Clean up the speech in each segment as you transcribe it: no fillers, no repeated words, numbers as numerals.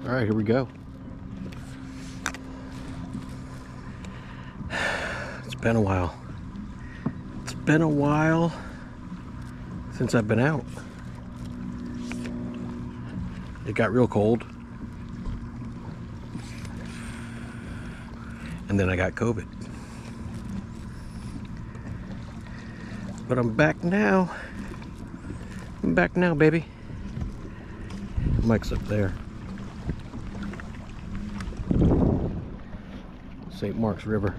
All right, here we go. It's been a while. It's been a while since I've been out. It got real cold. And then I got COVID. But I'm back now. I'm back now, baby. Mike's up there. St. Mark's River.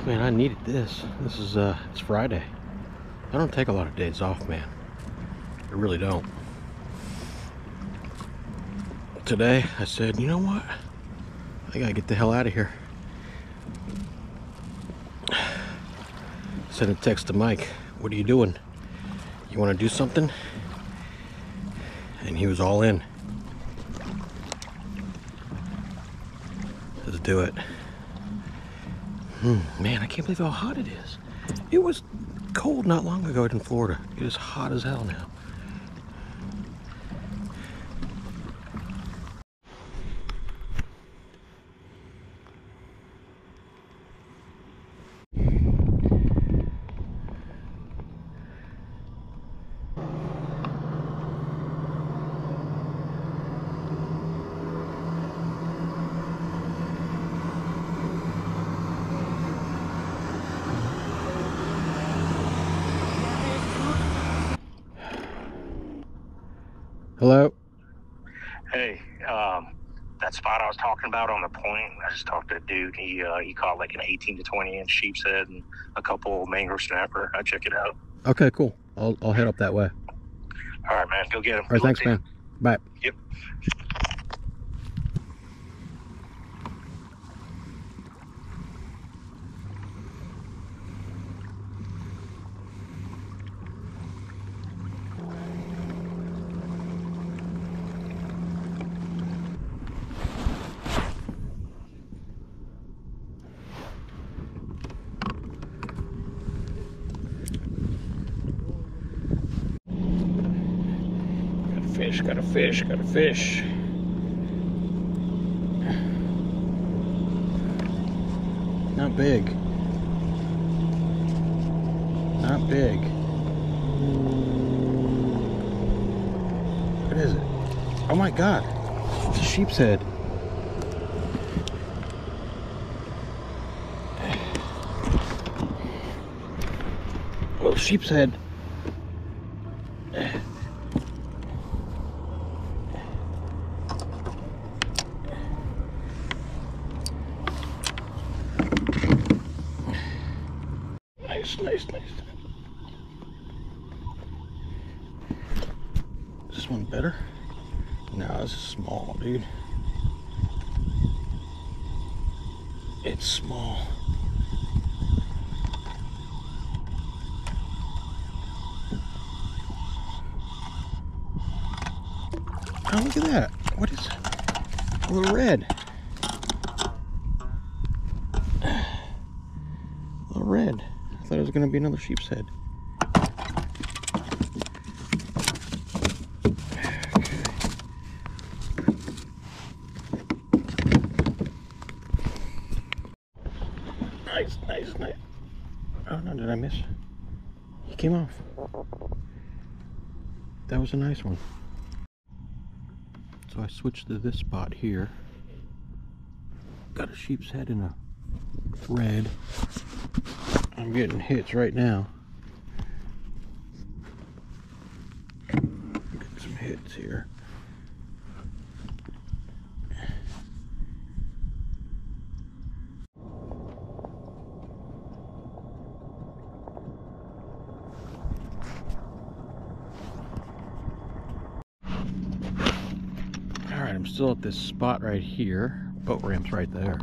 Man, I needed this. This is it's Friday. I don't take a lot of days off, man. I really don't. Today I said, you know what? I gotta get the hell out of here. Sent a text to Mike. What are you doing? You want to do something? And he was all in. Let's do it. Man, I can't believe how hot it is. It was cold not long ago in Florida. It is hot as hell now. Hello? Hey, that spot I was talking about on the point, I just talked to a dude. He caught like an 18 to 20 inch sheep's head and a couple mangrove snapper. I'd check it out. Okay, cool. I'll head up that way. All right, man. Go get him. All right, thanks, man. Bye. Yep. Got a fish, got a fish. Not big. Not big. What is it? Oh my God. It's a sheep's head. Little sheep's head. Nice. Is this one better? No, this is small, dude. It's small. Oh, look at that. What is it? A little red. A little red. I thought it was going to be another sheep's head. Okay. Nice. Oh no, did I miss? He came off. That was a nice one. So I switched to this spot here. Got a sheep's head in a red. I'm getting hits right now. Get some hits here. Alright, I'm still at this spot right here. Boat ramp's right there.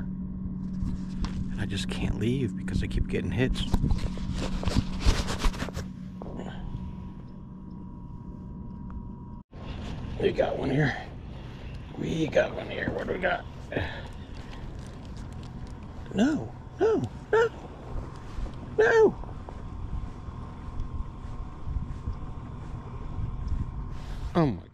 And I just can't leave because I keep getting hits. We got one here. What do we got? No. Oh my